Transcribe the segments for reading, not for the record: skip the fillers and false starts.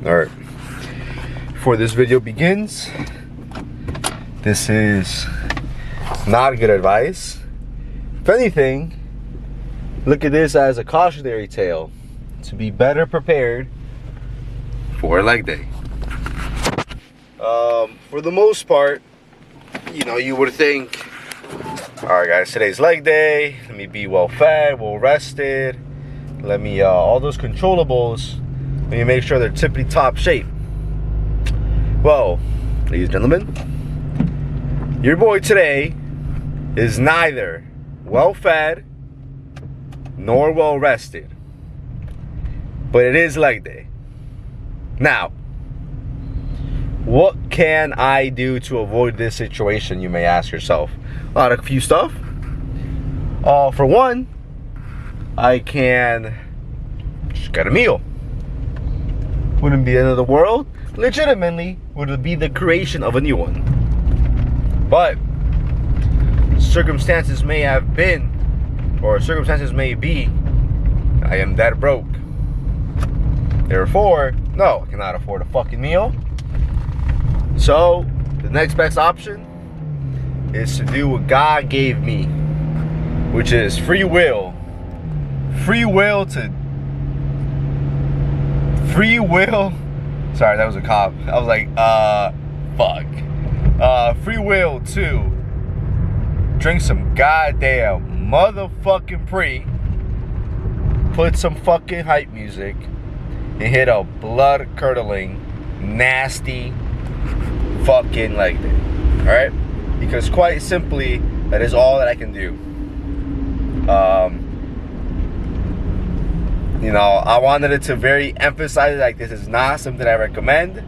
Alright, before this video begins, this is not good advice. If anything, look at this as a cautionary tale to be better prepared for leg day. For the most part, you know, you would think, alright guys, today's leg day, let me be well fed, well rested, let me, all those controllables, let me make sure they're tippity top shape. Well, ladies and gentlemen, your boy today is neither well fed nor well rested, but it is leg day. Now, what can I do to avoid this situation, you may ask yourself? A few stuff. For one, I can just get a meal. Wouldn't be the end of the world. Legitimately, would be the creation of a new one. But circumstances may have been, or circumstances may be, I am that broke. Therefore, no, I cannot afford a fucking meal. So, the next best option is to do what God gave me, which is free will. Free will. Sorry, that was a cop. I was like, fuck. Free will to drink some goddamn motherfucking pre, put some fucking hype music, and hit a blood curdling, nasty fucking leg day. Alright? Because quite simply, that is all that I can do. You know, I wanted it to very emphasize, like, this is not something I recommend.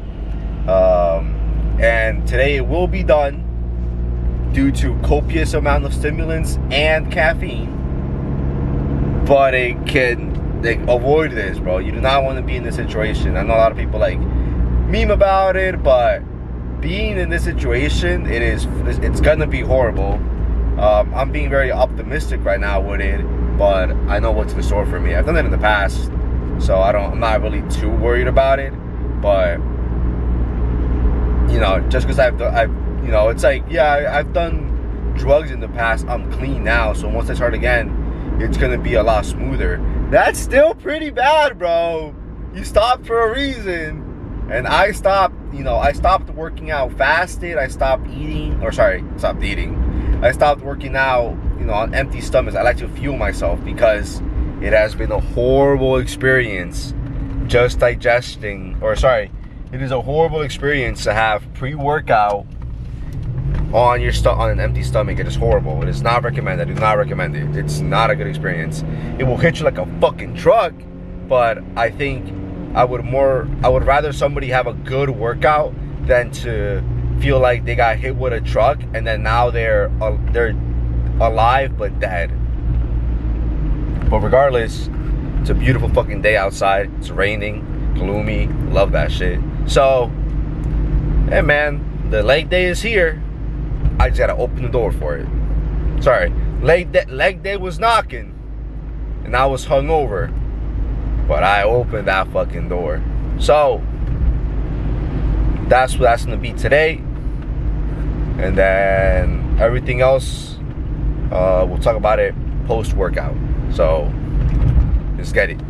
And today it will be done due to copious amount of stimulants and caffeine. But it can, like, avoid this, bro. You do not want to be in this situation. I know a lot of people like meme about it, but being in this situation, it's gonna be horrible. I'm being very optimistic right now with it, but I know what's in store for me. I've done it in the past, so I'm not really too worried about it. But you know, just because I've you know, it's like, yeah, I've done drugs in the past. I'm clean now, so once I start again, it's gonna be a lot smoother. That's still pretty bad, bro. You stopped for a reason. And I stopped, you know, I stopped working out fasted. I stopped eating, stopped eating. I stopped working out, you know, on empty stomachs. I like to fuel myself because it has been a horrible experience just digesting, it is a horrible experience to have pre-workout on an empty stomach. It is horrible. It is not recommended. I do not recommend it. It's not a good experience. It will hit you like a fucking truck, but I think I would rather somebody have a good workout than to feel like they got hit with a truck and then now they're alive but dead. But regardless, it's a beautiful fucking day outside. It's raining, gloomy, love that shit. So, hey man, the leg day is here. I just gotta open the door for it. Sorry, leg day was knocking and I was hungover, but I opened that fucking door. So that's what that's gonna be today. And then everything else, we'll talk about it post-workout. So let's get it.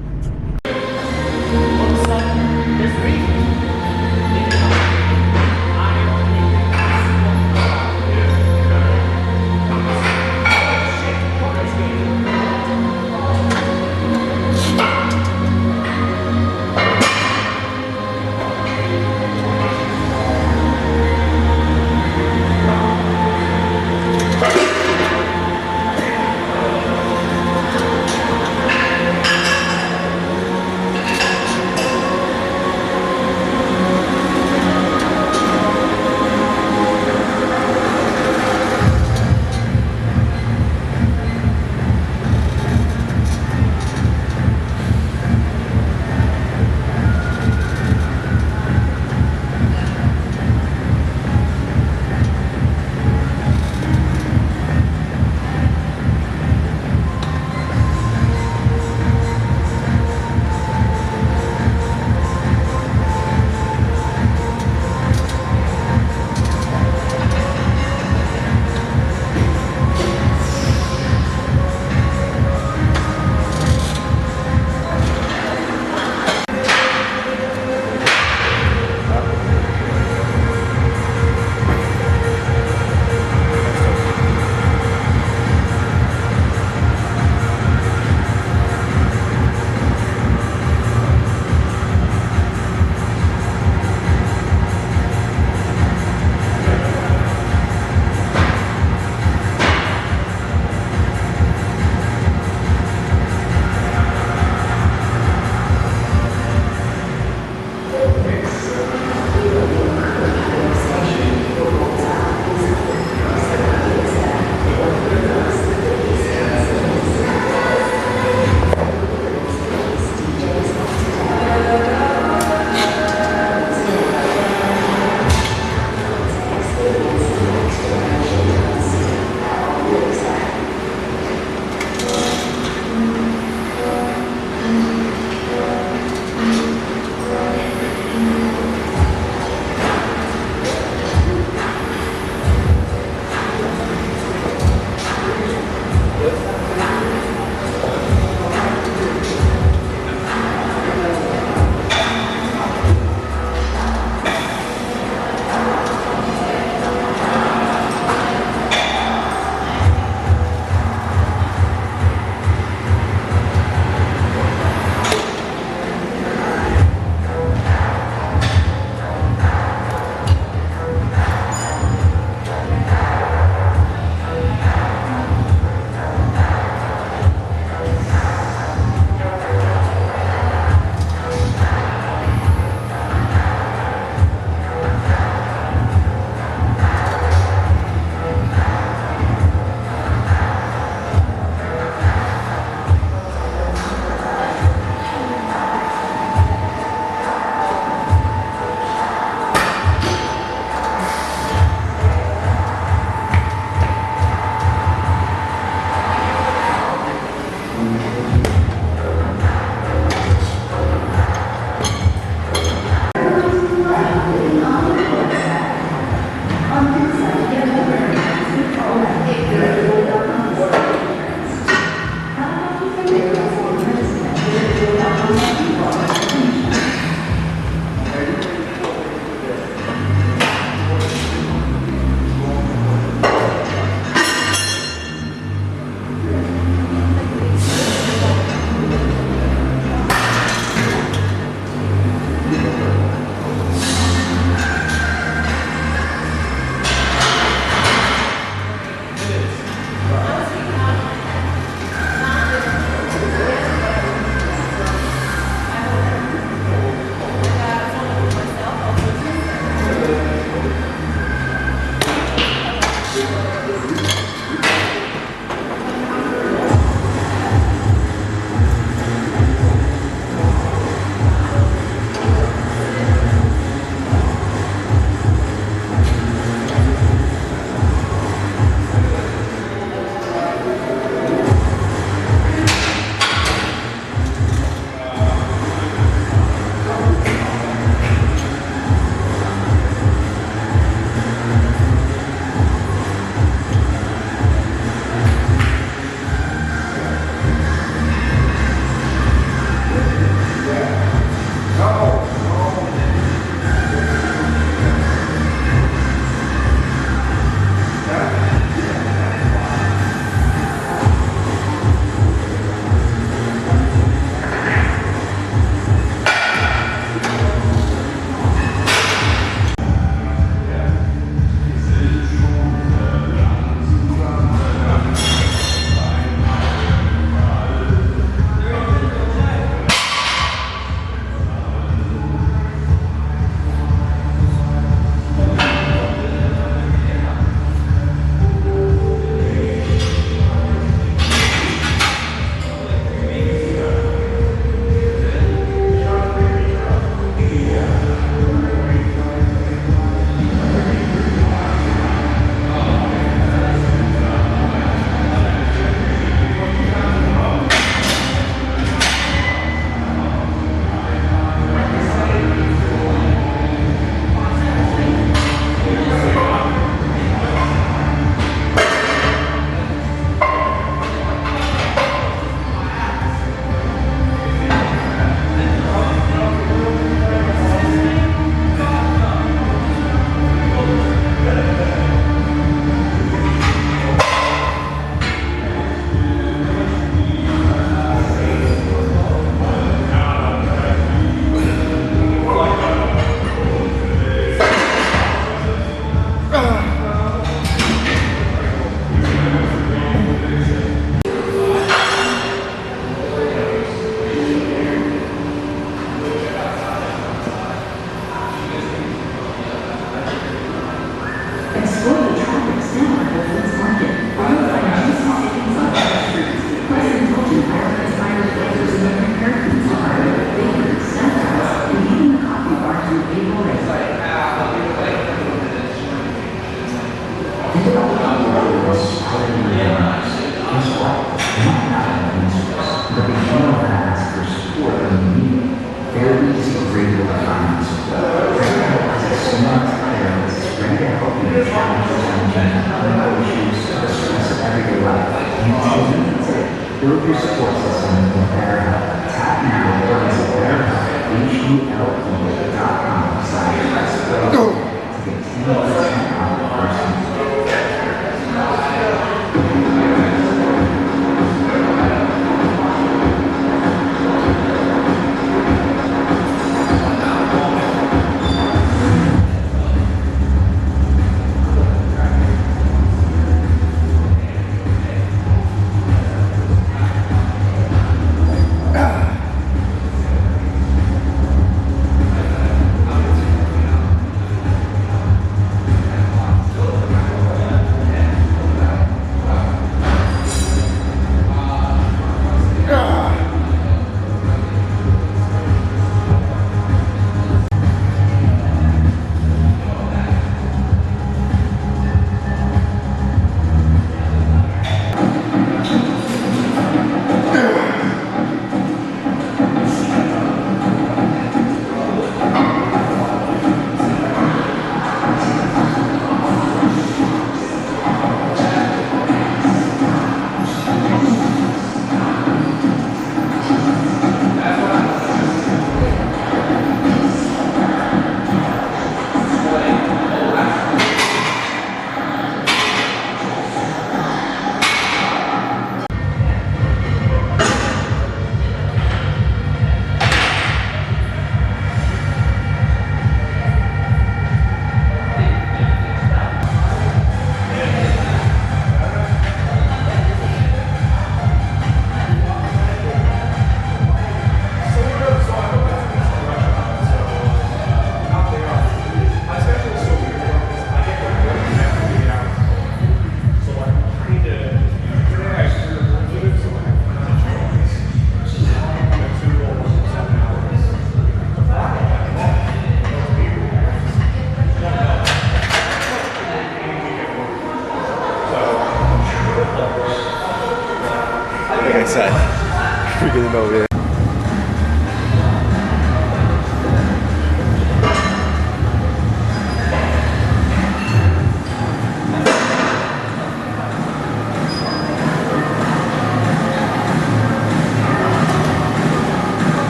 know this.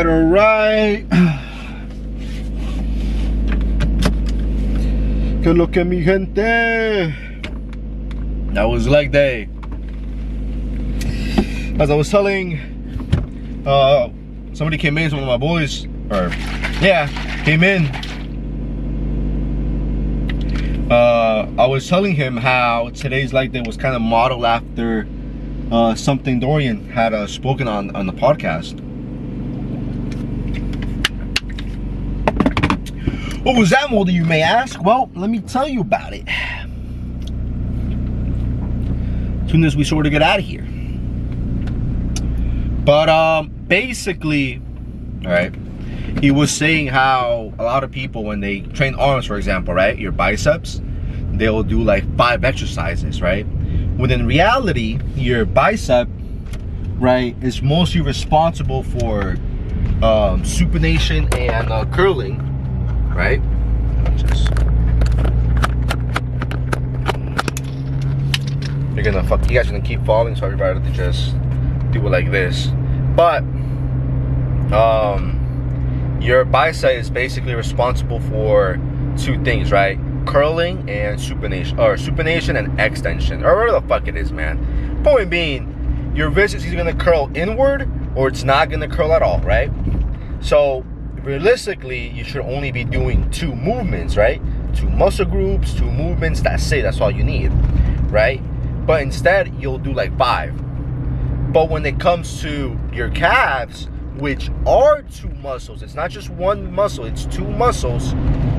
Alright. Que lo que mi gente. That was leg day. As I was telling, somebody came in, some of my boys, came in. I was telling him how today's leg day was kind of modeled after something Dorian had spoken on the podcast. What was that, Moldy, you may ask? Well, let me tell you about it. As soon as we sort of get out of here. But basically, all right, he was saying how a lot of people, when they train arms, for example, right, your biceps, they'll do like 5 exercises, right? When in reality, your bicep, right, is mostly responsible for supination and curling, right? You guys are gonna keep falling, so everybody to just do it like this. But your bicep is basically responsible for 2 things, right? Curling and supination, or supination and extension, or whatever the fuck it is, man. Point being, your wrist is either gonna curl inward or it's not gonna curl at all, right? So realistically, you should only be doing 2 movements, right? 2 muscle groups, 2 movements. That's it. That's all you need, right? But instead, you'll do like 5. But when it comes to your calves, which are 2 muscles, it's not just 1 muscle, it's 2 muscles.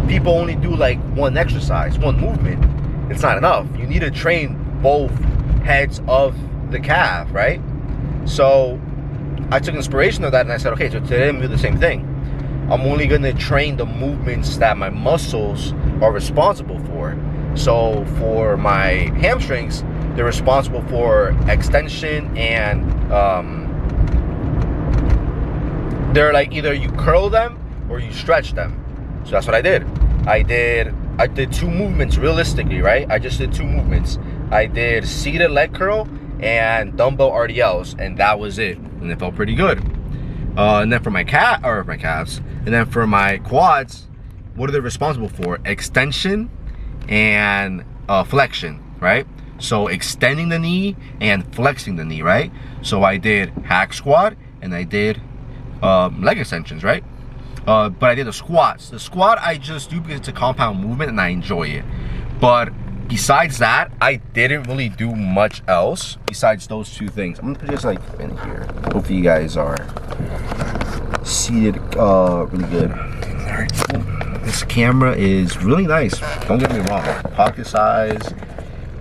People only do like 1 exercise, 1 movement. It's not enough. You need to train both heads of the calf, right? So I took inspiration of that and I said, okay, so today I'm gonna do the same thing. I'm only gonna train the movements that my muscles are responsible for. So for my hamstrings, they're responsible for extension and they're like either you curl them or you stretch them. So that's what I did. I did 2 movements realistically, right? I just did 2 movements. I did seated leg curl and dumbbell RDLs, and that was it. And it felt pretty good. And then for my calves, and then for my quads, what are they responsible for? Extension and flexion, right? So extending the knee and flexing the knee, right? So I did hack squat and I did leg extensions, right? But I did the squats. The squat I just do because it's a compound movement and I enjoy it. But besides that, I didn't really do much else besides those 2 things. I'm gonna put this like in here. Hopefully you guys are seated really good. All right, cool. This camera is really nice. Don't get me wrong. Pocket size.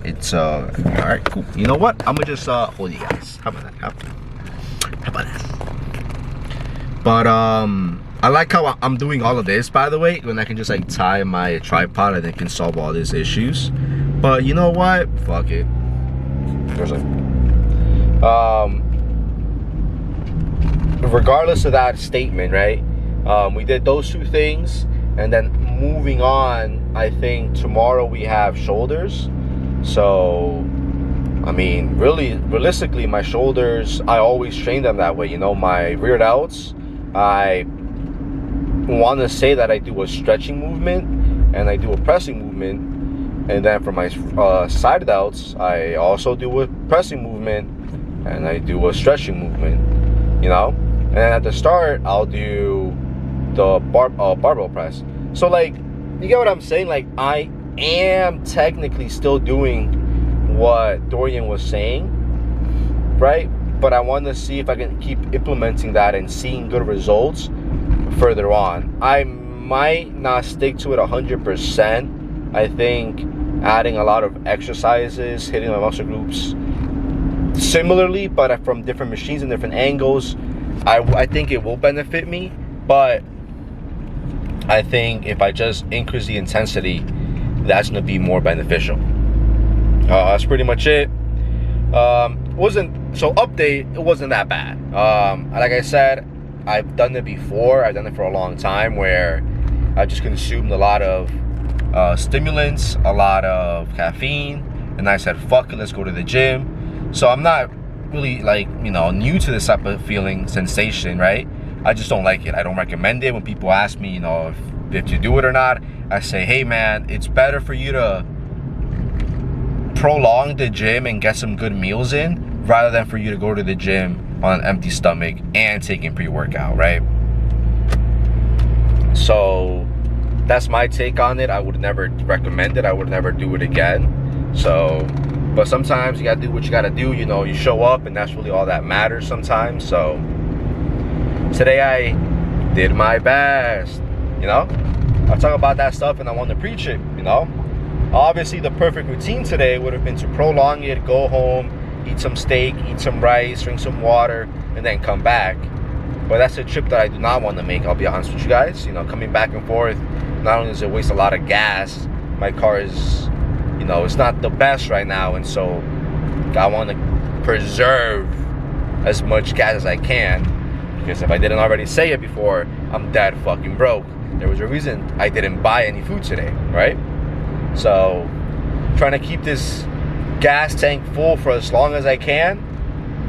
It's all right, cool. You know what? I'm gonna just hold you guys. How about that? How about that? But I like how I'm doing all of this, by the way, when I can just like tie my tripod and it can solve all these issues. But you know what? Fuck it. Regardless of that statement, right? We did those 2 things, and then moving on, I think tomorrow we have shoulders. So I mean, really, realistically, my shoulders, I always train them that way. You know, my rear delts, I want to say that I do a stretching movement and I do a pressing movement. And then for my side delts, I also do a pressing movement and I do a stretching movement, you know. And then at the start, I'll do the barbell press. So, like, you get what I'm saying? Like, I am technically still doing what Dorian was saying, right? But I want to see if I can keep implementing that and seeing good results further on. I might not stick to it 100%. I think adding a lot of exercises, hitting my muscle groups similarly, but from different machines and different angles, I think it will benefit me. But I think if I just increase the intensity, that's going to be more beneficial. That's pretty much it. Update, it wasn't that bad. Like I said, I've done it before. I've done it for a long time where I just consumed a lot of stimulants, a lot of caffeine, and I said, fuck it, let's go to the gym. So I'm not really, like, you know, new to this type of feeling, sensation, right? I just don't like it. I don't recommend it. When people ask me, you know, if you do it or not, I say, hey man, it's better for you to prolong the gym and get some good meals in rather than for you to go to the gym on an empty stomach and taking pre-workout, right? So that's my take on it. I would never recommend it. I would never do it again. So, but sometimes you gotta do what you gotta do. You know, you show up and that's really all that matters sometimes. So today I did my best, you know? I talk about that stuff and I want to preach it, you know. Obviously, the perfect routine today would have been to prolong it, go home, eat some steak, eat some rice, drink some water, and then come back. But that's a trip that I do not want to make, I'll be honest with you guys. You know, coming back and forth, not only does it waste a lot of gas, my car is, you know, it's not the best right now, and so I want to preserve as much gas as I can, because if I didn't already say it before, I'm dead fucking broke. There was a reason I didn't buy any food today, right? So, trying to keep this gas tank full for as long as I can,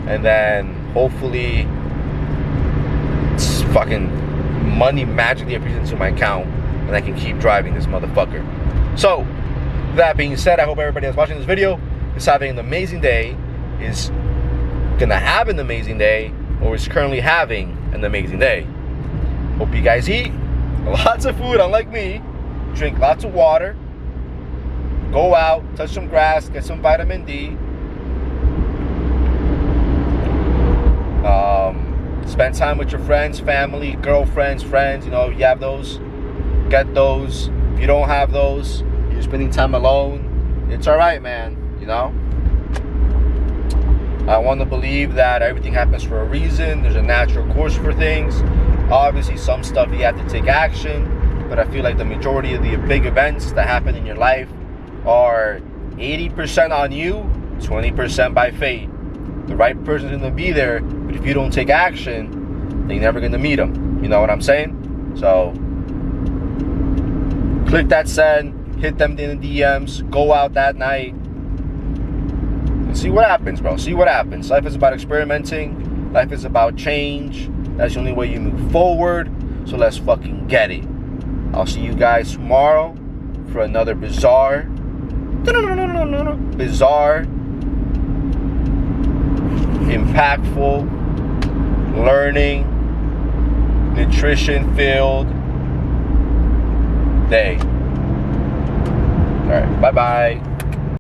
and then hopefully fucking money magically appears into my account and I can keep driving this motherfucker. So, that being said, I hope everybody that's watching this video is having an amazing day, is gonna have an amazing day, or is currently having an amazing day. Hope you guys eat lots of food, unlike me. Drink lots of water. Go out, touch some grass, get some vitamin D. Spend time with your friends, family, girlfriends, friends. You know, if you have those, get those. If you don't have those, you're spending time alone, it's alright, man, you know. I want to believe that everything happens for a reason. There's a natural course for things. Obviously, some stuff you have to take action, but I feel like the majority of the big events that happen in your life are 80% on you, 20% by fate. The right person's gonna be there, but if you don't take action, then you're never gonna meet them. You know what I'm saying? So, click that send, hit them in the DMs, go out that night, and see what happens, bro. See what happens. Life is about experimenting. Life is about change. That's the only way you move forward. So let's fucking get it. I'll see you guys tomorrow for another bizarre, impactful, learning, nutrition-filled day. All right, bye-bye.